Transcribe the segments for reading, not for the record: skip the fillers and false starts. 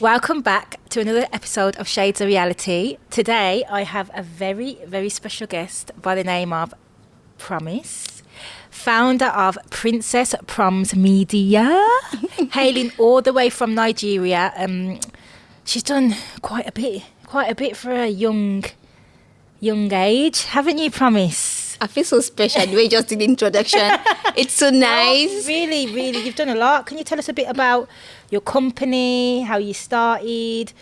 Welcome back to another episode of Shades of Reality. Today I have a very, very special guest by the name of Promz, founder of Princesspromzmedia, hailing all the way from Nigeria. She's done quite a bit for a young age, haven't you, Promz? I feel so special the way you just did the introduction. It's so nice. Oh, really, you've done a lot. Can you tell us a bit about your company, how you started,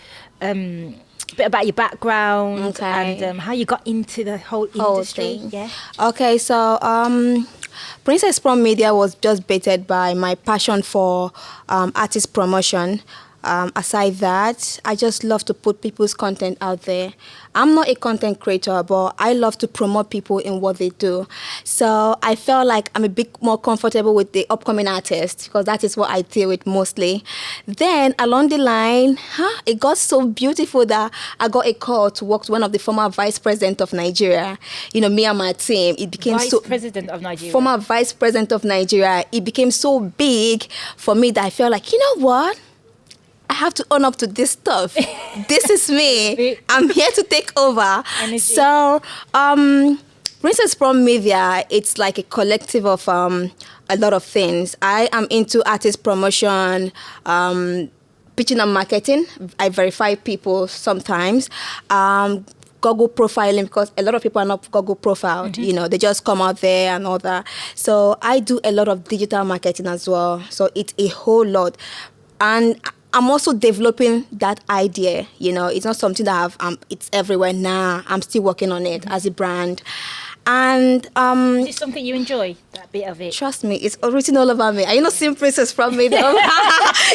a bit about your background, and how you got into the whole industry? Yeah. Okay, so Princesspromzmedia was just baited by my passion for artist promotion. Aside that, I just love to put people's content out there. I'm not a content creator, but I love to promote people in what they do. So I felt like I'm a bit more comfortable with the upcoming artists because that is what I deal with mostly. Then along the line, it got so beautiful that I got a call to work with one of the former vice president of Nigeria. You know, me and my team, it became Vice President of Nigeria. Former vice president of Nigeria. It became so big for me that I felt like, you know what? I have to own up to this stuff. This is me. I'm here to take over. Energy. So, Princesspromzmedia, it's like a collective of a lot of things. I am into artist promotion, pitching and marketing. I verify people sometimes. Google profiling, because a lot of people are not Google profiled. You know, they just come out there and all that. So I do a lot of digital marketing as well. So it's a whole lot. And I'm also developing that idea. You know, it's not something that it's everywhere now. I'm still working on it as a brand. And is it something you enjoy, that bit of it? Trust me, it's written all over me. Are you not seeing Princesspromzmedia?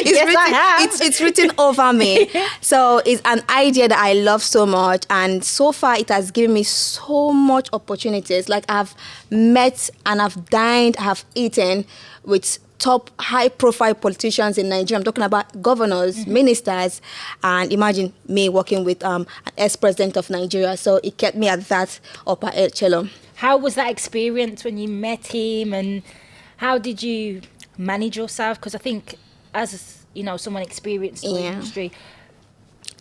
It's written over me. So it's an idea that I love so much, and so far it has given me so much opportunities. Like I've met and I've dined, I've eaten with top high-profile politicians in Nigeria. I'm talking about governors, ministers, and imagine me working with an ex-president of Nigeria. So it kept me at that upper echelon. How was that experience when you met him, and how did you manage yourself? Because I think, as you know, someone experienced in the industry.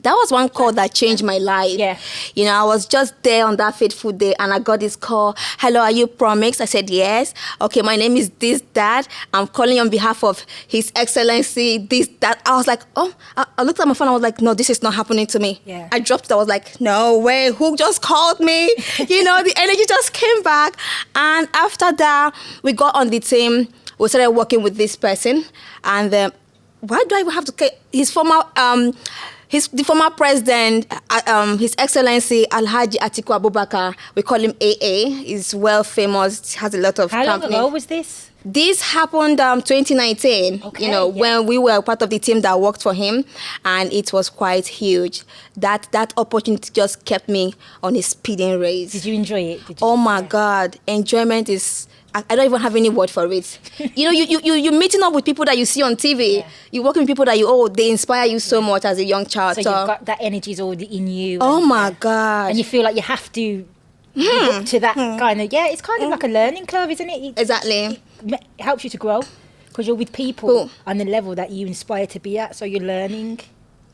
That was one call that changed my life. Yeah. You know, I was just there on that fateful day and I got this call. Hello, are you Promz? I said, yes. Okay, my name is this, that. I'm calling on behalf of His Excellency, this, that. I was like, oh, I looked at my phone. I was like, no, this is not happening to me. Yeah. I dropped it. I was like, no way. Who just called me? You know, the energy just came back. And after that, we got on the team. We started working with this person. And why do I even have to... His former... the former president, His Excellency Alhaji Atiku Abubakar, we call him AA. He's well famous, has a lot of How company. long ago was this? This happened 2019, Okay, you know, when we were part of the team that worked for him, and it was quite huge. That opportunity just kept me on a speeding race. Did you enjoy it? Oh my God, enjoyment is... I don't even have any word for it. You know, you're meeting up with people that you see on TV. Yeah. You're working with people that they inspire you so much as a young child. So you've got that energy is already in you. Oh my God. And you feel like you have to live up to that kind of, it's kind of like a learning curve, isn't it? Exactly. It helps you to grow because you're with people on the level that you inspire to be at. So you're learning.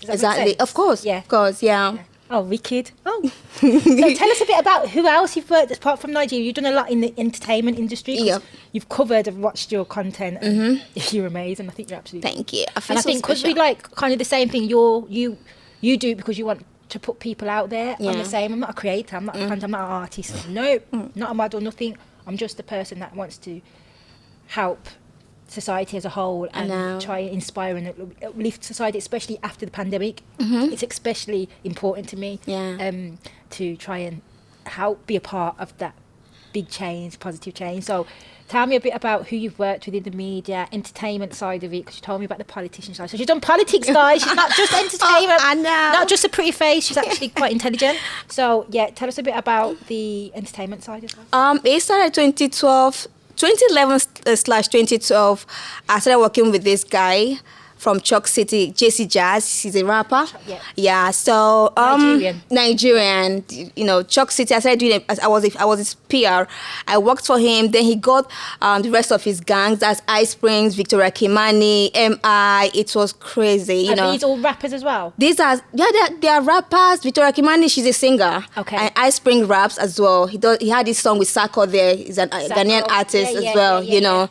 Exactly. Of course. Yeah. Of course, yeah. Oh, wicked. Oh. So tell us a bit about who else you've worked with apart from Nigeria. You've done a lot in the entertainment industry. Yep. You've covered and watched your content. You're amazing. I think you're absolutely... Thank you. I think because we like kind of the same thing, you do it because you want to put people out there. I'm the same. I'm not a creator. I'm not a content. I'm not an artist. No, not a model, nothing. I'm just a person that wants to help society as a whole and try and inspire and uplift society, especially after the pandemic. It's especially important to me to try and help be a part of that big change, positive change. So tell me a bit about who you've worked with in the media, entertainment side of it, because you told me about the politician side. So she's done politics, guys. She's not just entertainment. I know. Not just a pretty face. She's actually quite intelligent. So tell us a bit about the entertainment side as well. It started 2011/2012. I started working with this guy from Chalk City, JC Jazz. He's a rapper. Yeah. Yeah. So Nigerian. You know, Chalk City. I started doing it. I was his PR. I worked for him. Then he got the rest of his gangs. That's Ice Springs, Victoria Kimani, MI. It was crazy. You know. Are these all rappers as well? These are they are rappers. Victoria Kimani, she's a singer. Okay. And Ice Spring raps as well. He had this song with Sako there. He's a Ghanaian artist as well. You know,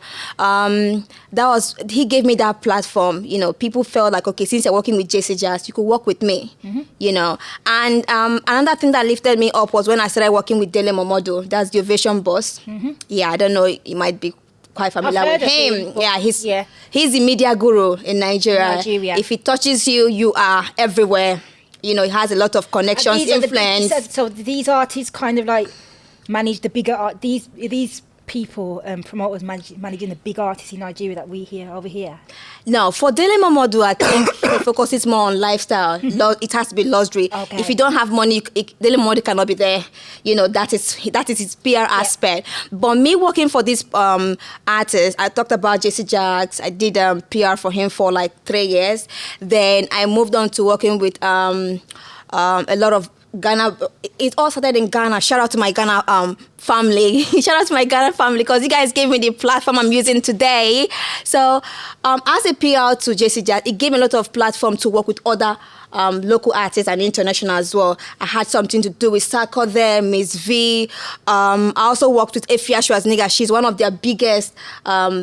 he gave me that platform. You know, people felt like, okay, since you're working with JC Jazz, you could work with me. You know, and another thing that lifted me up was when I started working with Dele Momodu. That's the Ovation boss. Yeah, I don't know. You might be quite familiar with him. Yeah, he's the media guru in Nigeria. If he touches you, you are everywhere. You know, he has a lot of connections, influence. So these artists kind of like manage the bigger art. These people, promoters managing the big artists in Nigeria that we hear over here. No, for Dele Momodu, I think he focuses more on lifestyle. It has to be luxury. Okay. If you don't have money, Dele Momodu cannot be there. You know, that is his PR aspect. But me working for this artist, I talked about JC Jazz. I did PR for him for like 3 years. Then I moved on to working with a lot of Ghana. It all started in Ghana. Shout out to my Ghana family. Shout out to my Ghana family because you guys gave me the platform I'm using today. So as a PR to JC Jazz, it gave me a lot of platform to work with other local artists and international as well. I had something to do with Sako there, Miss V. I also worked with Efia Schwarzenegger. She's one of their biggest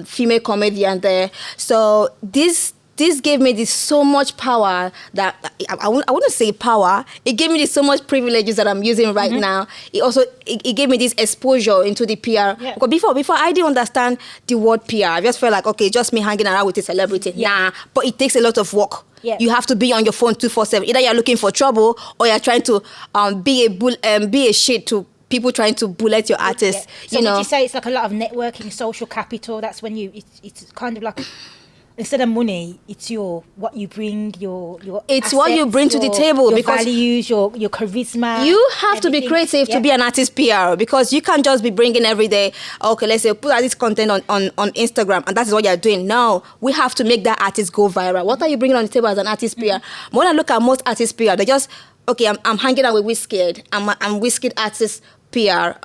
female comedians there. So this gave me this so much power that I wouldn't say power. It gave me this so much privileges that I'm using right now. It also it gave me this exposure into the PR. Yeah. Because before I didn't understand the word PR. I just felt like, okay, just me hanging around with a celebrity. Nah, but it takes a lot of work. Yeah. You have to be on your phone 24/7. Either you're looking for trouble or you're trying to be a shit to people trying to bullet your artist. So you know, would you say it's like a lot of networking, social capital? That's when it's kind of like, instead of money, it's what you bring, your it's assets, what you bring to the table, your because values, your charisma. You have to be creative to be an artist PR, because you can't just be bringing every day, okay, let's say put out this content on Instagram and that's what you're doing. No, we have to make that artist go viral. What are you bringing on the table as an artist PR? When I look at most artist PR, they just, okay, I'm hanging out with Wizkid. I'm Wizkid artist PR.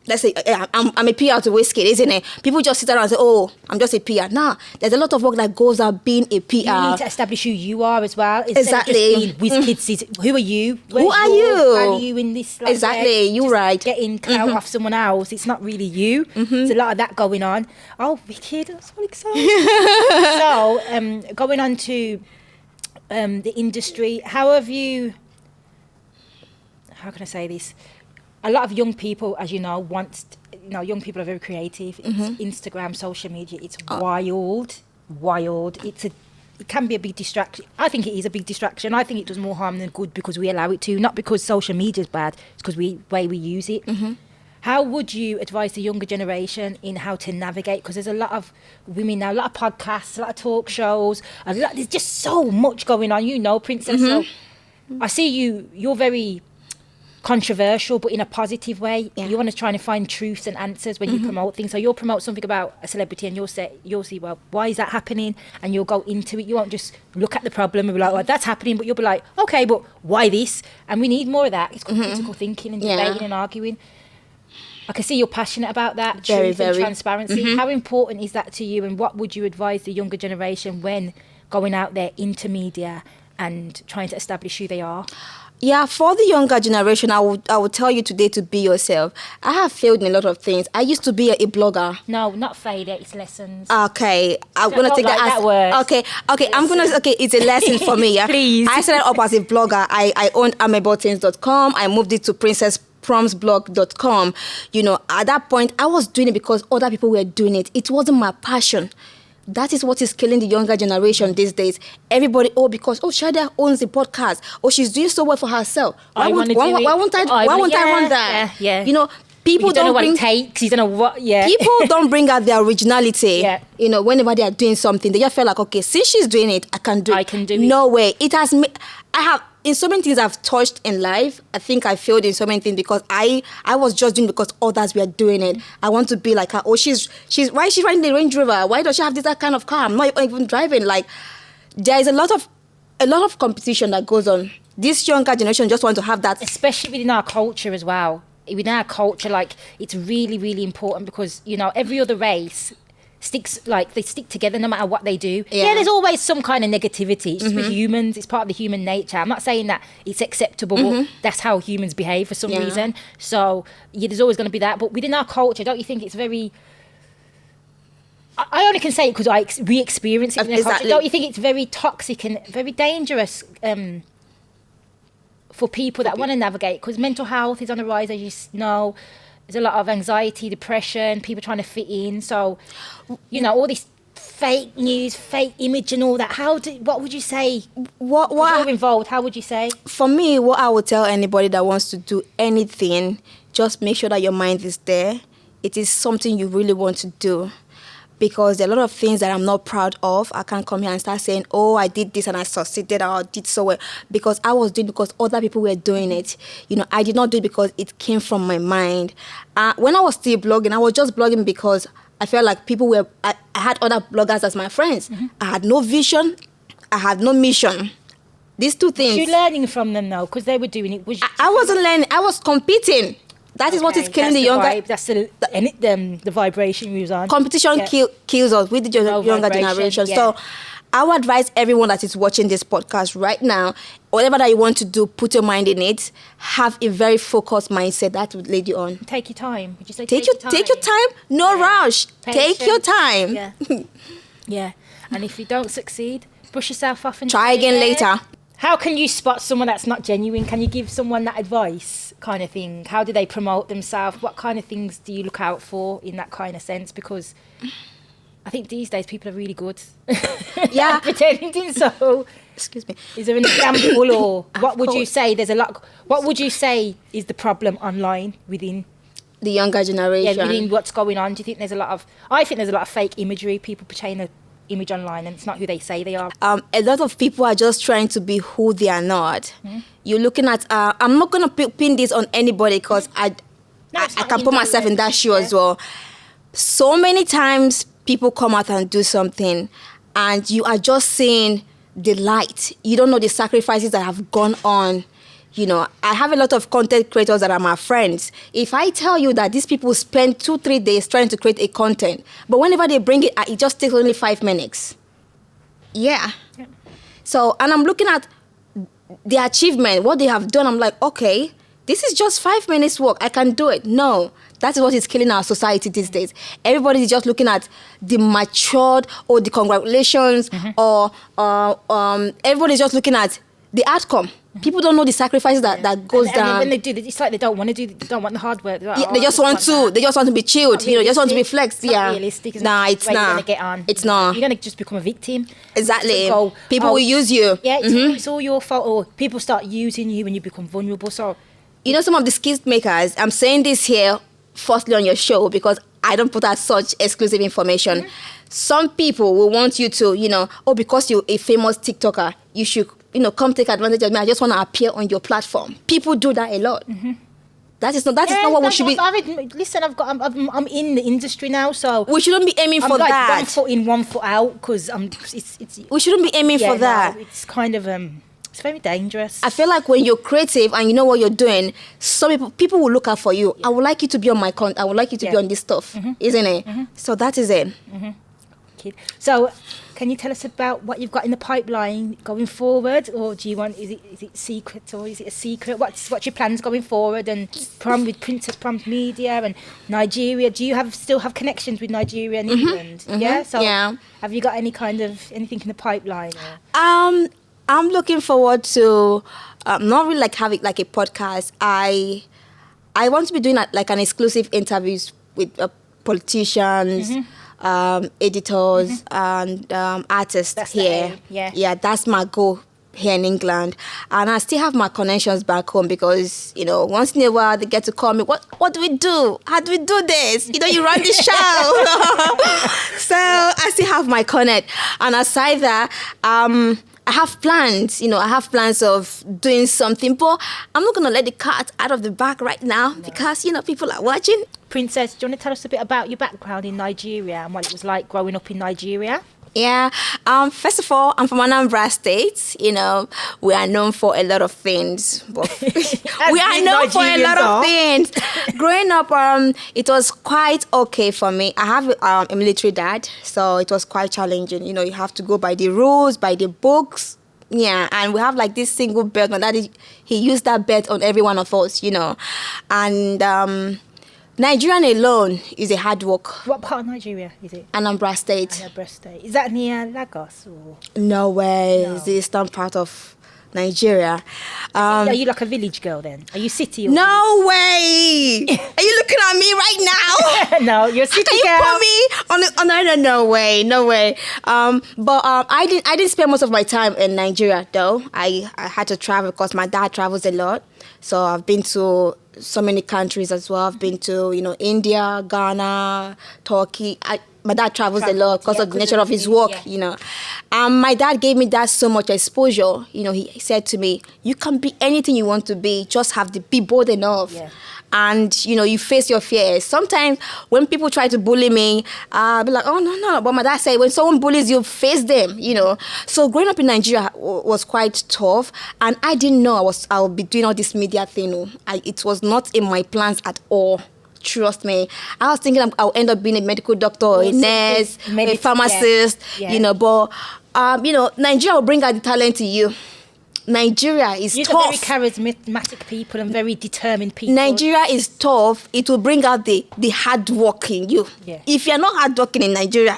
Let's say I'm a PR to Wizkid, isn't it? People just sit around and say, oh, I'm just a PR. Nah, there's a lot of work that goes out being a PR. You need to establish who you are as well. Exactly. Wizkid, who are you? Who are you? Value in this? Like, exactly, you're right. Getting clout off someone else. It's not really you. There's a lot of that going on. Oh, wicked. I'm so excited. So, going on to the industry, how can I say this? A lot of young people, as you know, young people are very creative. It's Instagram, social media. It's wild. It can be a big distraction. I think it is a big distraction. I think it does more harm than good because we allow it to. Not because social media is bad. It's because way we use it. How would you advise the younger generation in how to navigate? Because there's a lot of women now, a lot of podcasts, a lot of talk shows. There's just so much going on. You know, Princess. So I see you're very controversial, but in a positive way. You want to try and find truths and answers when you promote things. So you'll promote something about a celebrity and you'll see, well, why is that happening? And you'll go into it. You won't just look at the problem and be like, well, that's happening, but you'll be like, okay, but why this? And we need more of that. It's called critical thinking and debating and arguing. I can see you're passionate about that, truth and transparency. How important is that to you, and what would you advise the younger generation when going out there into media and trying to establish who they are? Yeah, for the younger generation, I would tell you today to be yourself. I have failed in a lot of things. I used to be a blogger. No, not failure, it's lessons. Okay, I'm going to take that as... word. Okay, it's a lesson for me, yeah? Please. I started up as a blogger. I owned amebottins.com. I moved it to princesspromzblog.com. You know, at that point, I was doing it because other people were doing it. It wasn't my passion. That is what is killing the younger generation these days. Everybody, because Shada owns the podcast. She's doing so well for herself. Why won't I run that? Yeah. You know, people don't know what it takes. You don't know what. Yeah. People don't bring out their originality. Yeah. You know, whenever they are doing something, they just feel like, okay, since she's doing it, I can do it. No way. It has. In so many things I've touched in life, I think I failed in so many things because I was just doing because others were doing it. I want to be like her. Why is she riding the Range Rover? Why does she have that kind of car? I'm not even driving. Like, there is a lot of competition that goes on. This younger generation just want to have that, especially within our culture as well. Within our culture, like, it's really, really important because, you know, every other race they stick together no matter what they do. Yeah, there's always some kind of negativity. It's just with humans. It's part of the human nature. I'm not saying that it's acceptable, but that's how humans behave for some reason. So there's always going to be that. But within our culture, don't you think it's very... I only can say it because we experience it in our culture. Don't you think it's very toxic and very dangerous for people that want to navigate? Because mental health is on the rise, as you know. There's a lot of anxiety, depression, people trying to fit in. So, you know, all this fake news, fake image and all that. What would you say? What you're involved, how would you say? For me, what I would tell anybody that wants to do anything, just make sure that your mind is there. It is something you really want to do. Because there are a lot of things that I'm not proud of. I can't come here and start saying, oh, I did this and I succeeded or I did so well. Because I was doing it because other people were doing it. You know, I did not do it because it came from my mind. When I was still blogging, I was just blogging because I felt like I had other bloggers as my friends. I had no vision. I had no mission. These two things. Were you learning from them though? Because they were doing it. I wasn't learning. I was competing. That is what is killing the younger... Vibe. That's the vibration we was on. Competition kills us with the younger generation. Yeah. So I would advise everyone that is watching this podcast right now, whatever that you want to do, put your mind in it. Have a very focused mindset that would lead you on. Take your time. Would you say take your time? No rush. Patience. Take your time. Yeah. Yeah. And if you don't succeed, brush yourself off and try again later. How can you spot someone that's not genuine? Can you give someone that advice kind of thing? How do they promote themselves? What kind of things do you look out for in that kind of sense? Because I think these days people are really good at pretending. So, excuse me. Is there an example or what would you say? What would you say is the problem online within the younger generation? Yeah, within what's going on. Do you think there's a lot of... I think there's a lot of fake imagery, people portraying a image online and it's not who they say they are. A lot of people are just trying to be who they are not. You're looking at I'm not going to pin this on anybody because I can put myself in that shoe as well. So many times people come out and do something and you are just seeing the light. You don't know the sacrifices that have gone on. You know, I have a lot of content creators that are my friends. If I tell you that these people spend 2-3 days trying to create a content, but whenever they bring it just takes only 5 minutes. Yeah. So, and I'm looking at the achievement, what they have done. I'm like, okay, this is just 5 minutes work. I can do it. No, that is what is killing our society these days. Everybody is just looking at the matured or the congratulations or everybody is just looking at the outcome. People don't know the sacrifices that goes down. And when they do, it's like they don't want to do. They don't want the hard work. Like, they just want to. They just want to be chilled. You know, just want to be flexed. It's not realistic. Nah, it's not. You're gonna get on. It's not. You're gonna just become a victim. Exactly. People will use you. Yeah, it's all your fault. Or people start using you when you become vulnerable. So, you know, some of the skills makers. I'm saying this here, firstly on your show because I don't put out such exclusive information. Some people will want you to, you know, because you're a famous TikToker, you should, you know, come take advantage of me. I just want to appear on your platform. People do that a lot. That is not what we should be. Listen, I'm in the industry now, so we shouldn't be aiming for that. 1 foot in, 1 foot out, because we shouldn't be aiming for that. No, it's kind of it's very dangerous. I feel like when you're creative and you know what you're doing, some people will look out for you. I would like you to be on my content. I would like you to be on this stuff, isn't it? So that is it. So, can you tell us about what you've got in the pipeline going forward, or do you want? Is it secret, or is it a secret? What's your plans going forward? And with Printesspromzmedia and Nigeria, do you still have connections with Nigeria and England? Have you got anything in the pipeline? Or? I'm looking forward to not really like having like a podcast. I want to be doing like an exclusive interviews with politicians. Editors and artists that's here. Yeah, that's my goal here in England. And I still have my connections back home because, you know, once in a while they get to call me, what do we do? How do we do this? You know, you run the show. So I still have my connect. And aside that, I have plans, of doing something, but I'm not going to let the cat out of the bag right now because, people are watching. Princess, do you want to tell us a bit about your background in Nigeria and what it was like growing up in Nigeria? Yeah. First of all, I'm from Anambra State. You know, we are known for a lot of things. But we are known for a lot of things. Growing up, it was quite okay for me. I have a military dad, so it was quite challenging. You know, you have to go by the rules, by the books. Yeah, and we have like this single belt. My daddy, he used that belt on every one of us, you know. And Nigerian alone is a hard work. What part of Nigeria is it? Anambra State. Anambra State. Is that near Lagos? Or? No way. No. It's the eastern part of Nigeria. Are you like a village girl then? Are you city? Or no way. Are you looking at me right now? No, you're a city Can girl. You put me on no way. But I didn't spend most of my time in Nigeria though. I had to travel because my dad travels a lot. So I've been to so many countries as well. I've been to, you know, India, Ghana, Turkey. My dad travels a lot because of the nature of his work, you know. My dad gave me that so much exposure. You know, he said to me, you can be anything you want to be, just have to be bold enough. Yeah. And, you know, you face your fears. Sometimes when people try to bully me, I'll be like, oh, no. But my dad said, when someone bullies you, face them, you know. So growing up in Nigeria was quite tough. And I didn't know I would be doing all this media thing. It was not in my plans at all. Trust me. I was thinking I'll end up being a medical doctor, a nurse, a pharmacist, you know. But, you know, Nigeria will bring out the talent in you. Nigeria is tough. You're very charismatic people and very determined people. Nigeria is tough. It will bring out the hard work in you. Yeah. If you're not hard working in Nigeria,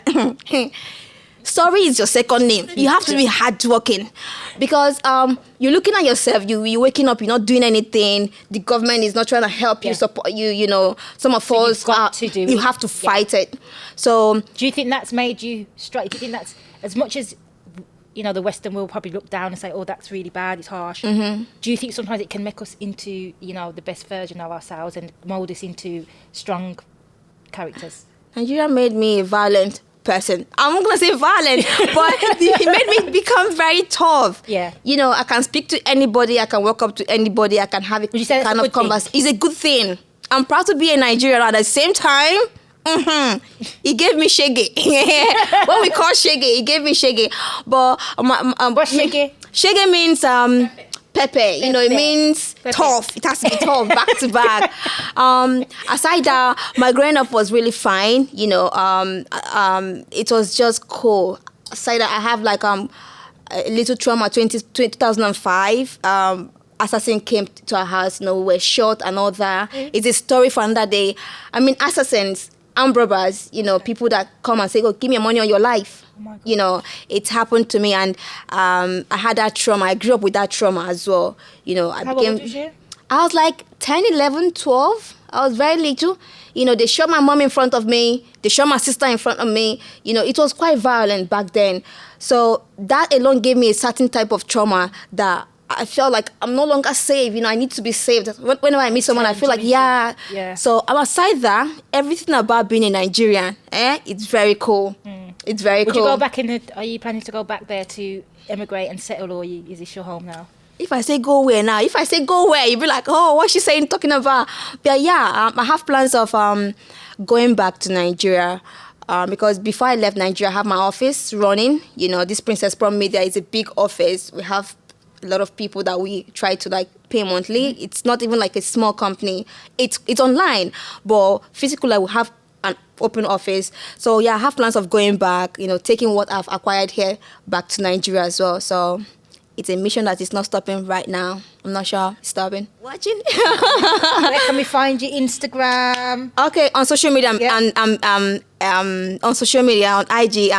sorry is your second name. You have to be hard working because you're looking at yourself. You're waking up. You're not doing anything. The government is not trying to help you, support you. You know, some of us you have to fight it. So, do you think that's made you strike? Do you think that's as much as, you know, the Western world probably look down and say, oh, that's really bad, it's harsh. Mm-hmm. Do you think sometimes it can make us into, you know, the best version of ourselves and mould us into strong characters? Nigeria made me a violent person. I'm not going to say violent, but it made me become very tough. Yeah. You know, I can speak to anybody, I can walk up to anybody, I can have a kind of conversation. It's a good thing. I'm proud to be a Nigerian at the same time. He gave me shege. What we call shege, he gave me shege. But what's shege? Shege means pepper. You know, it means tough. It has to be tough, back to back. Aside that, my growing up was really fine. You know, it was just cool. Aside that, I have like a little trauma. 2005. Assassin came to our house. You know, we were shot and all that. It's a story for another day. I mean, assassins, armed robbers, you know, people that come and say, oh, give me money on your life. Oh, you know, it happened to me, and I had that trauma. I grew up with that trauma as well. You know, How old was you? I was like 10, 11, 12. I was very little. You know, they shot my mom in front of me. They shot my sister in front of me. You know, it was quite violent back then. So that alone gave me a certain type of trauma that I felt like I'm no longer safe. You know, I need to be saved. Whenever I meet someone, I feel like, yeah. So aside that, everything about being a Nigerian, it's very cool. It's very cool. Would you go back are you planning to go back there to emigrate and settle, or is this your home now? If I say go where now, if I say go where, you'll be like, oh, what's she saying, talking about? But yeah, I have plans of going back to Nigeria. Because before I left Nigeria, I have my office running. You know, this Princesspromzmedia is a big office. We have a lot of people that we try to like pay monthly. It's not even like a small company. It's online, but physically I will have an open office. So yeah, I have plans of going back, you know, taking what I've acquired here back to Nigeria as well. So it's a mission that is not stopping right now. I'm not sure it's stopping. Watching. Where can we find you? Instagram? Okay, on social media, on social media, on IG,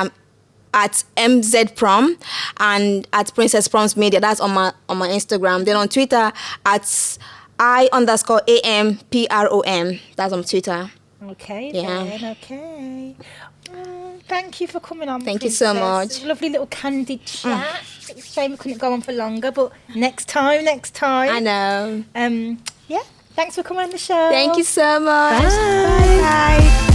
at MZProm and at Princesspromzmedia. That's on my Instagram. Then on Twitter at I_AMPROM. That's on Twitter. Okay. Yeah. Then, okay. Thank you for coming on. Thank you so much. It's a lovely little candid chat. It's a shame we couldn't go on for longer, but next time. I know. Yeah. Thanks for coming on the show. Thank you so much. Bye. Bye.